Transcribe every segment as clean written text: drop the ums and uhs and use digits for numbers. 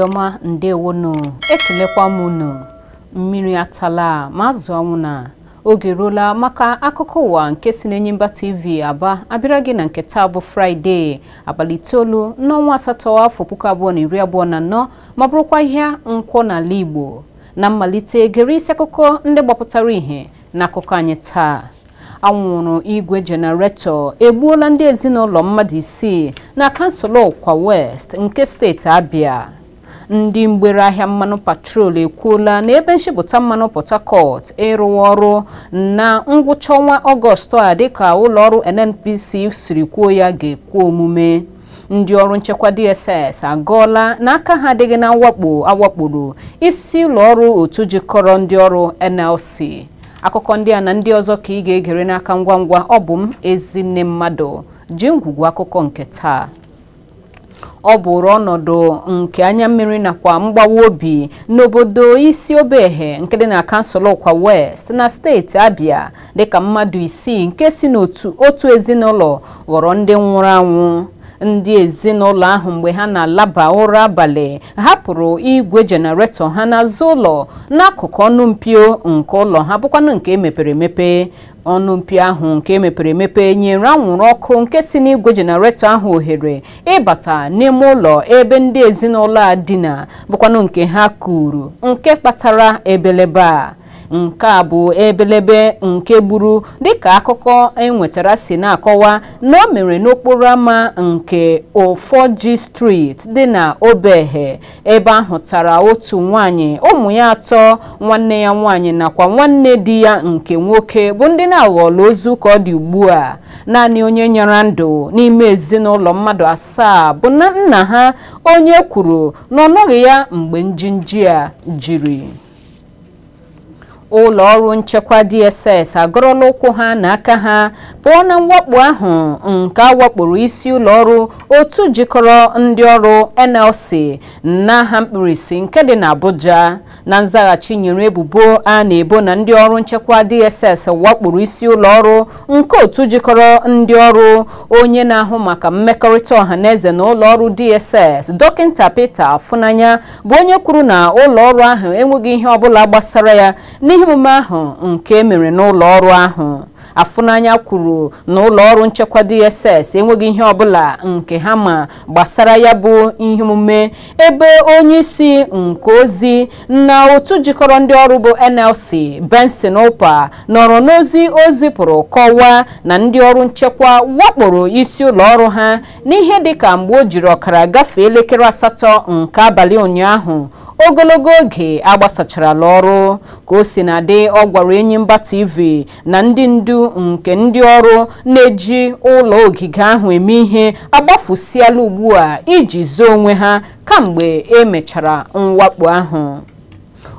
Ndioma ndewonu ekelekwa m unu mmiri atala mazụ ọnwụna oge rola maka akụkọ ụwa nke si n'Enyimba TV Aba abịara gị na nke taa bụ Friday abalị 9 n'ọnwa 8 afọ 2024 ma bụrụkwa ihe nkwọ n'ala Igbo na mmalite gere isi akụkọ ndị gbapụtara ihe n'akụkọ anyị taa. Anwụrụ igwe generator egbuola ndị ezinụlọ mmadụ 6 na kansụl Ọkwa West nke steeti Abia. Ndị mgbere ahịa mmanụ patrol ekwuola na ebe nshipụta mmanụ Port Harcourt ịrụwa ọrụ na ngwụcha ọnwa Ọgọst a dịka ụlọ ọrụ NNPC siri kwuo ya ga-ekwu omume. Ndị ọrụ nchekwa DSS agọọla n'aka ha adịghị na mwakpo awakporo isi ụlọ ọrụ otu jikọrọ ndị ọrụ NLC. Akụkọ ndị a na ndị ọzọ ka ị ga-egere n'aka ngwa ngwa. Ọ bụ m Ezinne Mmadụ ji ngwugwu akụkọ nke taa. Ọ bụrụ ọnọdụ nke anya mmiri nakwa mgbawa obi n'obodo isi Obehe nke dị na kansụl Ọkwa West na steeti Abia dịka mmadụ 6 nke si n'otu ezinụlọ ghọrọ ndị nwụrụ anwụ. Ndị ezinụlọ ahụ mgbe ha na-alaba ụra abalị hapụrụ igwe jenareto ha n'azụ ụlọ n'akụkụ ọnụ mpio nke ụlọ ha bụkwanụ nke emepere emepe. Ọnụ mpio ahụ nke emepere emepe nyere anwụrụ ọkụ nke si n'igwe jenareto ahụ ohere ịbata n'ime ụlọ ebe ndị ezinụlọ a dina bụkwanụ nke ha kuru nke kpatara ebelebe a. Nke a bụ ebelebe nke gburu dịka akụkọ enwetara si na-akọwa na o mere n'okporo ámá nke Ofoji Street dị na Obehe, ebe ahụ tara otu nwanyị, ụmụ ya 3, nwanne ya nwanyị nakwa nwanne di ya nke nwoke bụ ndị na-aghọọla ozu ka ọ dị ugbu a. Naanị onye nyere ndụ n'ime ezinụlọ mmadụ 7 bụ na nna ha, onye kwuru na ọ nọghị ya mgbe njinji a jiri. Ụlọ ọrụ nchekwa DSS agọrọla ụkwụ ha n'aka ha pụọ na mwakpo ahụ nke awakporo isi ụlọ ọrụ otu jikọrọ ndị ọrụ NLC n'aha mkpirisi nke dị n'Abuja. Na nzaghachi nyere ebubo a na-ebo na ndị ọrụ nchekwa DSS wakporo isi ụlọ ọrụ nke otu jikọrọ ndị ọrụ, onye na-ahụ maka mmekọrịta ọhaneze na ụlọ ọrụ DSS Dọkịta Peter Afunanya bụ onye kwuru na ụlọ ọrụ ahụ enweghị ihe ọbụla gbasara ya n'ihe omume ahụ nke emere n'ụlọ ọrụ ahụ. Afunanya kwuru na ụlọ ọrụ nchekwa DSS enweghị ihe ọbụla nke ha ma gbasara ya bụ ihe omume, ebe onye isi nke ozi na otu jikọrọ ndị ọrụ bụ NLC Benson Opa nọrọ n'ozi o zipụrụ kọwaa na ndị ọrụ nchekwa wakporo isi ụlọ ọrụ ha n'ihe dịka mgbe o jiri ọkara gafee elekere 8 nke abalị ụnyaahụ, ogologo oge agbasacharala ọrụ. Ka o si na dị, ọ gwara Enyimba TV na ndị ndu nke ndị ọrụ na-eji ụlọ ogige ahụ eme ihe agbafusiala ugbu a iji zoo onwe ha kamgbe emechara mwakpo ahụ.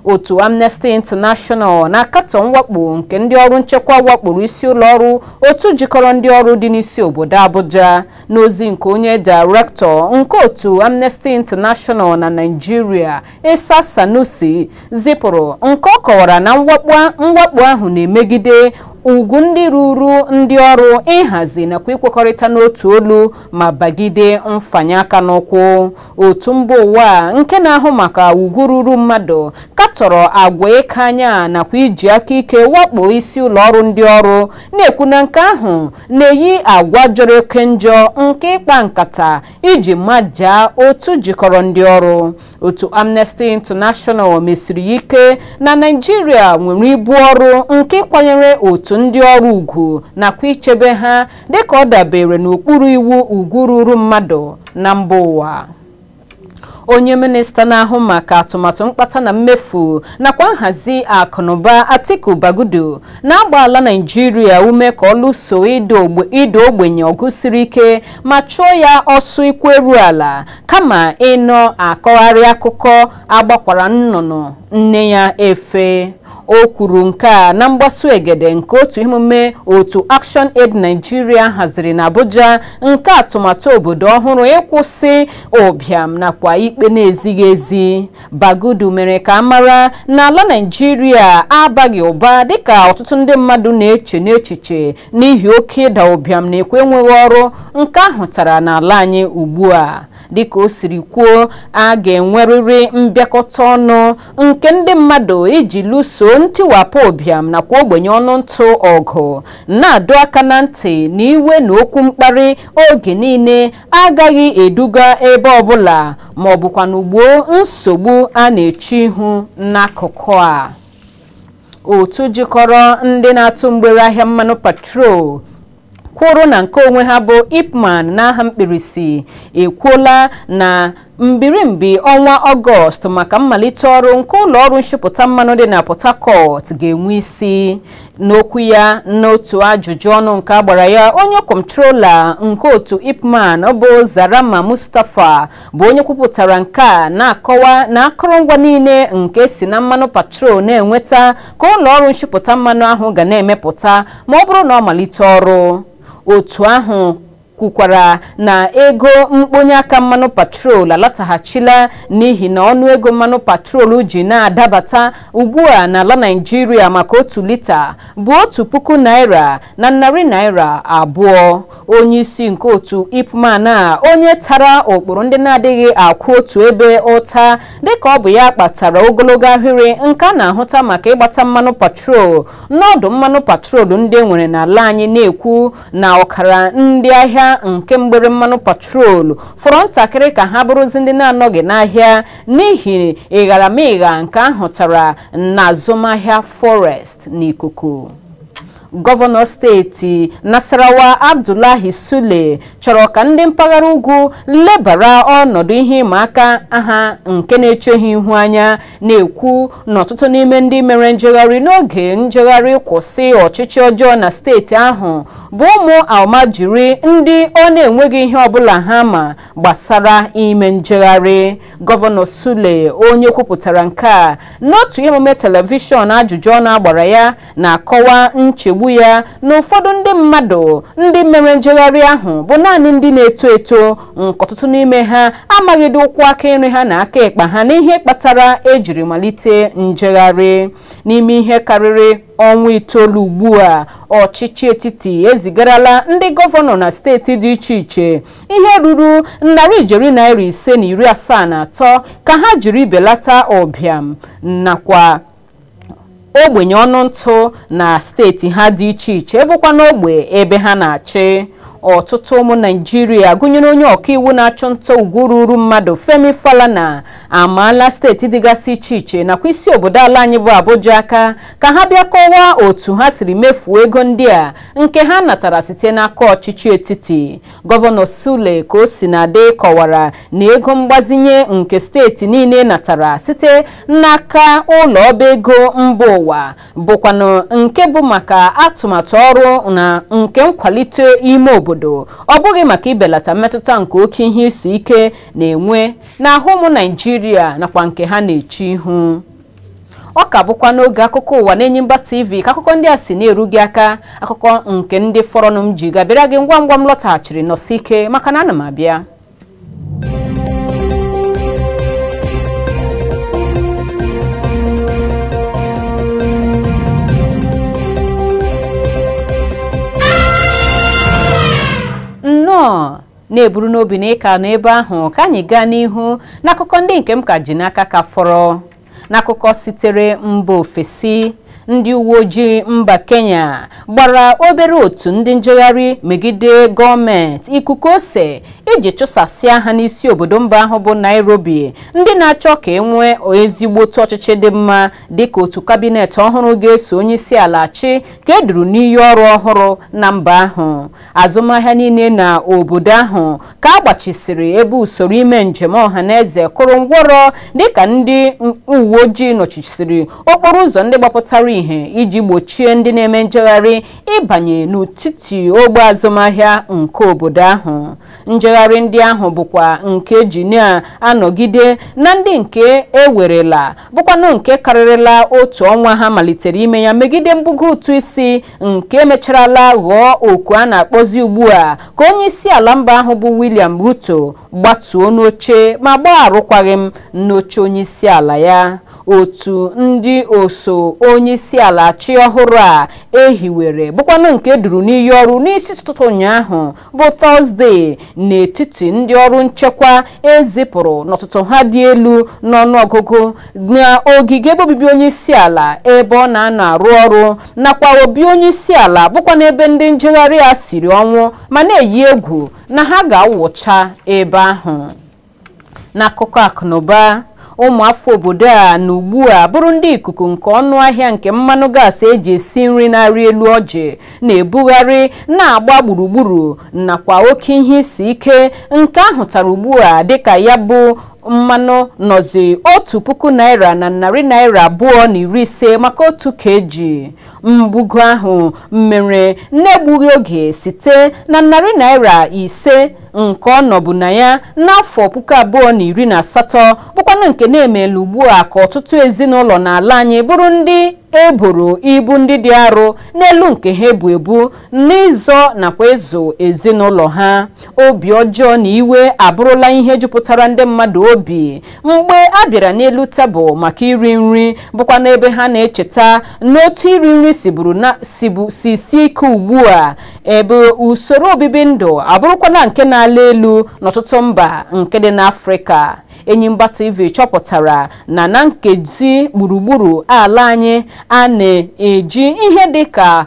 Otu Amnesty International na-akatọ mwakpo nke ndị ọrụ nchekwa wakporo isi ụlọ ọrụ otu jikọrọ ndị ọrụ dị n'isi obodo Abuja. N'ozi nke onye Director nke otu Amnesty International na Nigeria, Issa Sanusi, zipụrụ nke ọ kọwara na mwakpo ahụ na-emegide ugwu ndị ruru ndị ọrụ ịhazi nakwa ikwekọrịta n'otu olu ma bagide mfanye aka n'ụkwụ. Otu mba ụwa nke na-ahụ maka ugwu ruru mmadụ katọrọ agwa ịka anya nakwa iji aka ike wakpo isi ụlọ ọrụ ndị ọrụ, na-ekwu na nke ahụ na-eyi agwa jọrọ oke njọ nke ịkpa nkata iji majaa otu jikọrọ ndị ọrụ. Otu Amnesty International mesiri ike na Nigeria nwere ibu ọrụ nke ịkwanyere otu ndị ọrụ ugwu nakwa ichebe ha dịka ọ dabere n'okpuru iwu ugwu ruru mmadụ na mba ụwa. Onye minista na-ahụ maka atụmatụ mkpata na mmefu nakwa nhazi akụnụba Atiku Bagudu na-agbaala Nigeria ume ka ọ lụso ịda ogbenye ọgụ siri ike ma chụọ ya ọsọ ikwu eru ala kama ịnọ akọgharị akụkọ agbakwara nnụnụ nne ya efe. o kwuru nke a na mgbaso egede nke otu emume otu Action Aid Nigeria haziri na Abuja nke atụmatụ obodo ọhụrụ ịkwụsị ụbịam nakwa ikpe na-ezighị ezi. Bagudu mere ka amara na ala Nigeria abaghị ụba dịka ọtụtụ ndị mmadụ na-eche n'echiche n'ihi oke ịda ụbịam na-ekwe enweghị ọrụ nke ahụtara n'ala anyị ugbu a. Dịka o siri kwuo, a ga-enwerịrị mbịakọta ọnụ nke ndị mmadụ iji lụso ntiwapụ ụbịam nakwa ogbenye ọnụ ntụ ọgụ, na-adọ aka na ntị na iwe na okwu mkparị oge niile agaghị eduga ebe ọbụla ma ọ bụkwa n'ugbo nsogbu a na-eche ihu n'akụkụ a. Otu jikọrọ ndị na-atụ mgbere ahịa mmanụ patrol kwuru na nke onwe ha bụ Ipman n'aha mkpirisi ekwuola na mbirimbi ọnwa Ọgọst maka mmalite ọrụ nke ụlọ ọrụ nshipụta mmanụ dị na Port Harcourt ga-enwe isi. N'okwu ya n'otu ajụjụ ọnụ nke agbara ya, onye kọntrola nke otu Ipman bụ Zarama Mustapha bụ onye kwupụtara nke a, na-akọwa na akụrụngwa niile nke si na mmanụ patrol na-enweta ka ụlọ ọrụ nshipụta mmanụ ahụ ga na-emepụta ma ọ bụrụ na ọ malite ọrụ. Otu ahụ kwukwara na ego mkponye aka mmanụ patrol alataghachila n'ihi na ọnụego mmanụ patrol ji na-adabata ugbu a n'ala Nigeria maka 1 lita bụ 1,000 naira na 200 naira. Onye isi nke otu Ipman a, onye tara ụkpụrụ ndị na-adịghị akwụ otu ebe ụta dịka ọ bụ ya kpatara ogologo ahịrị nke a na-ahụta maka ịgbata mmanụ patrol n'ọdụ mmanụ patrol ndị enwere n'ala anyị, na-ekwu na ọkara ndị ahịa nke mgbere mmanụ patrol fọrọ ntakịrị ka ha bụrụzi ndị na-anọghị n'ahịa n'ihi ịgharamịgha nke ahụtara na azụmahịa forest n'ikuku. Gọvanọ steeti Nasarawa Abdullahi Sule chọrọ ka ndị mpaghara ugwu lebara ọnọdụ ihe ịma aka ha nke na-echeghị ihu anya, na-ekwu na ọtụtụ n'ime ndị mere njegharị n'oge njegharị kwụsị ọchịchị ọjọọ na steeti ahụ bụ ụmụ almajiri ndị ọ na-enweghị ihe ọbụla ha ma gbasara ime njegharị. Gọvanọ Sule, onye kwupụtara nke a n'otu emume telivishọn ajụjụ ọnụ agbara ya, na-akọwa nchegbu ya na ụfọdụ ndị mmadụ ndị mere njegharị ahụ bụ naanị ndị na-eto eto, ọtụtụ n'ime ha amaghịdị ụkwụ aka nri ha na aka ekpa ha n'ihe kpatara ejiri malite njegharị. N'ime ihe karịrị ọnwa 9 ugbu a, ọchịchị etiti ezigarala ndị gọvanọ na steeti dị iche iche ihe ruru 573 ka ha jiri belata ụbịam nakwa ogbenye ọnụ ntụ na steeti ha dị iche iche bụkwa n'ogbe ebe ha na-achị. Ọtụtụ ụmụ Nigeria gụnyere onye ọkaiwu na-achụ nta ugwu ruru mmadụ Femi Falana amaala steeti dịgasị iche iche nakwa isi obodo ala anyị bụ Abuja aka ka ha bịa kọwaa otu ha siri mefuo ego ndị a nke ha natara site n'aka ọchịchị etiti. Gọvanọ Sule ka o si na adị kọwara na ego mgbazinye nke steeti niile natara site n'aka ụlọ ọba ego mba ụwa bụkwanụ nke bụ maka atụmatụ ọrụ na nke nkwalite ime obodo, ọ bụghị maka ibelata mmetụta nke oke ihe isi ike na-enwe n'ahụ ụmụ Nigeria nakwa nke ha na-eche ihu. Ọ ka bụkwa n'oge akụkọ ụwa n'Enyimba TV ka akụkọ ndị a si na-eru gị aka, akụkọ nke ndị fọrọnụ m ji gabịara gị ngwa ngwa m lọtaghachiri nọsi ike maka na ana m abịa. Na-eburu n'obi na ịka n'ebe ahụ ka anyị gaa n'ihu n'akụkọ ndị nke m ka ji n'aka ka fọrọ. N'akụkọ sitere mba ofesi, ndị uwe ojii mba Kenya gbara obere otu ndị njegharị megide gọọmenti ikuku ose iji chụsasịa ha n'isi obodo mba ahụ bụ Nairobi, ndị na-achọ ka enwee ezigbo ọchịchị dị mma dịka otu kabinet ọhụrụ ga-eso onye isi ala chi ka eduru n'iyi ọrụ ọhụrụ na mba ahụ. Azụmahịa niile na obodo ahụ ka agbachisiri ebe usoro ime njem ọhaneze kụrụ ngwọrọ dịka ndị uwe ojii nọchisiri okporo ụzọ ndị gbapụtara ihe iji gbochie ndị na-eme njegharị ịbanye n'etiti ogbe azụmahịa nke obodo ahụ. Njegharị ndị ahụ bụkwa nke ji na-anọgide na ndị nke ewerela bụkwanụ nke karịrịla otu ọnwa ha malitere ime ya megide mbugo ụtụ isi nke mecharala ghọọ oku a na-akpọzi ugbu a ka onye isi ala mba ahụ bụ William Ruto gbatuo n'oche ma gbaa arụkwaghịm n'oche onye isi ala ya. Otu ndị oso onye isi ala chi ọhụrụ a ehiwere bụkwanụ nke duru n'iyi ọrụ n'isi ụtụtụ ụnyaahụ bụ Tọzdee n'etiti ndị ọrụ nchekwa ezipụrụ n'ọtụtụ ha dị elu n'ọnụọgụgụ na ogige ebe obibi onye isi ala ebe ọ na-anọ arụ ọrụ nakwa obi onye isi ala bụkwa n'ebe ndị njegharị a siri ọnwụ ma na-eyi egwu na ha ga-awụcha ebe ahụ. N'akụkọ akụnụba, ụmụafọ obodo a na ugbu a bụrụ ndị ikuku nke ọnụ ahịa nke mmanụ gaasị eji esi nri na-arị elu ọjị na-ebugharị na-agba gburugburu nakwa oke ihe isi ike nke ahụtara ugbu a dịka ya bụ mmanụ nọzi 1,250 maka 1 kg. Mbugo ahụ mere n'egbughị oge site na Naira 5 nke ọ nọbụ na ya n'afọ 2018 bụkwanụ nke na-emelu ugbu a ka ọtụtụ ezinụlọ n'ala anyị bụrụ ndị eboro ibu ndị dị arọ n'elu nke ha ebu n'ịzọ nakwa ịzụ ezinụlọ ha. Obi ọjọọ na iwe abụrụla ihe jupụtara ndị mmadụ obi mgbe a bịara n'elu tebụl maka iri nri bụkwa n'ebe ha na-echeta n'otu iri nri si ike ugbu a ebe usoro obibi ndụ abụrụkwana nke na-ala elu n'ọtụtụ mba nke dị n'Afrịka. Enyimba TV chọpụtara na nkezi gburugburu ala anyị a na-eji ihe dịka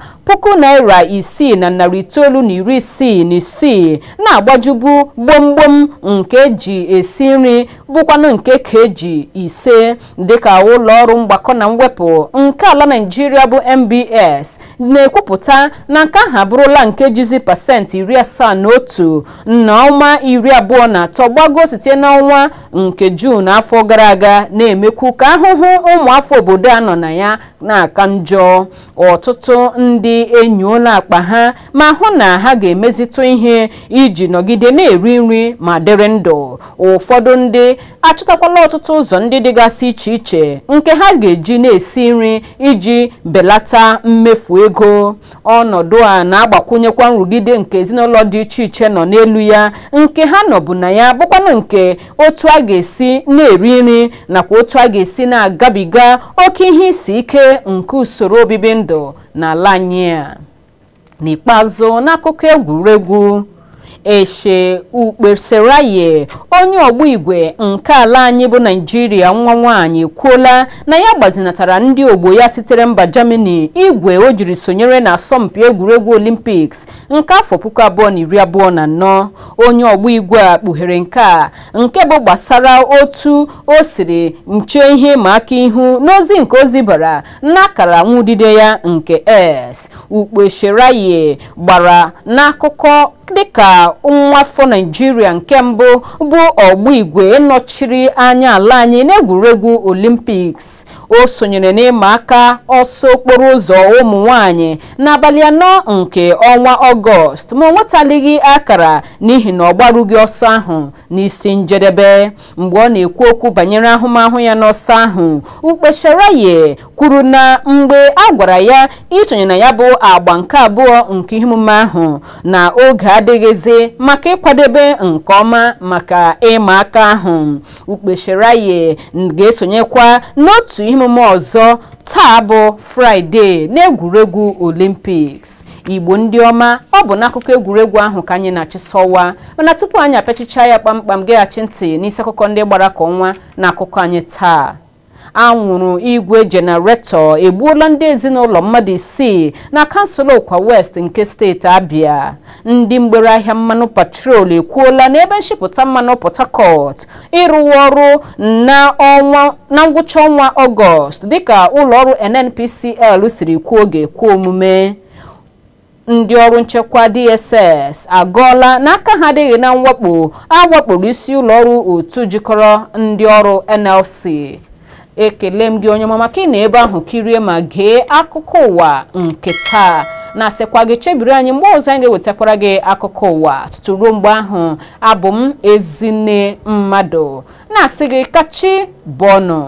N6,966 na-agbajubu gbomgbom nke eji esi nri bụkwanụ nke keji 5 dịka ụlọ ọrụ mgbakọ na mwepụ nke ala Naịjirịa bụ MBS na-ekwupụta na nke ahụ abụrụla nke jizi pasentị 71 n'ọnwa 23 gbago site n'ọnwa nke Juun afọ gara aga, na-emekwu ka ahụhụ ụmụafọ obodo a nọ na ya na-aka njọ. Ọtụtụ ndị enyoola akpa ha ma hụ na ha ga-emezitụ ihe iji nọgide na-eri nri ma dịrị ndụ. Ụfọdụ ndị achọtakwala ọtụtụ ụzọ ndị dịgasị iche iche nke ha ga-eji na-esi nri iji belata mmefu ego. Ọnọdụ a na-agbakwunyekwa nrụgide nke ezinụlọ dị iche iche nọ n'elu ya nke ha nọbụ na ya bụkwanụ nke otu a ga-esi na-eri nri nakwa otu a ga-esi na-agabiga oke ihe isi ike nke usoro obibi ndụ n'ala anyị a. N'ikpeazụ, n'akụkọ egwuregwu, Eshe Ukpeseraye onye ọgbọ igwe nke ala anyị bụ Naịjirịa nwa nwaanyị ekwuola na ya gbazinatara ndị ogbo ya sitere mba Germany igwe o jiri sonyere na asọmpi egwuregwu Olympics nke afọ 2024. Onye ọgbọ igwe a kpughere nke bụ gbasara otu o siri nche ihe ma aka ihu n'ozi nke ozi bara n'akara nwudide ya nke S. Ukpeseraye gbara n'akụkọ dịka nwafọ Naịjirịa nke mbụ bụ ọgbọ igwe nọchiri anya ala anyị n'egwuregwu Olympics. O sonyere n'ịma aka ọsọ okporo ụzọ ụmụ nwanyị n'abalị 4 nke ọnwa Ọgọst ma o nwetalighị akara n'ihi na ọ gbarughị ọsọ ahụ n'isi njedebe. Mgbe ọ na-ekwu okwu banyere ahụmahụ ya n'ọsọ ahụ, Ukpeseraye kwuru na mgbe a gwara ya isonye na ya bụ agba nke abụọ nke ihe omume ahụ na oge adịghịzi maka ịkwadebe nke ọma maka ịma aka ahụ. Ukpeseraye ga-esonyekwa n'otu ihe omume ọzọ taa bụ Fraịde n'egwuregwu Olympics. Igbo ndị ọma, ọ bụ n'akụkọ egwuregwu ahụ ka anyị na-achịsọwa, mana tupu anyị apechicha ya kpamkpam geghachi ntị n'isi akụkọ ndị gbara ka ọnwa na akụkọ anyị taa. Anwụrụ igwe jenaretọ egbuola ndị ezinụlọ mmadụ 6 na kansụl Ọkwa West nke steeti Abia. Ndị mgbere ahịa mmanụ patrol ekwuola na ebe nshipụta mmanụ Port Harcourt ịrụwa ọrụ na ngwụcha ọnwa Ọgọst dịka ụlọ ọrụ NNPCL siri kwuo oge kwu omume. Ndị ọrụ nchekwa DSS agọọla n'aka ha adịghị na mwakpo awakporo isi ụlọ ọrụ otu jikọrọ ndị ọrụ NLC. ekele m gị onye ọma maka ị na ebe ahụ kirie ma gee akụkọ ụwa nke taa na-asịkwa gị chebiri anyị mgbe ọzọ anyị ga-ewetakwara gị akụkọ ụwa tutu ruo mgbe ahụ abụ m Ezinne Mmadụ na-asị gị kachi bọnụ.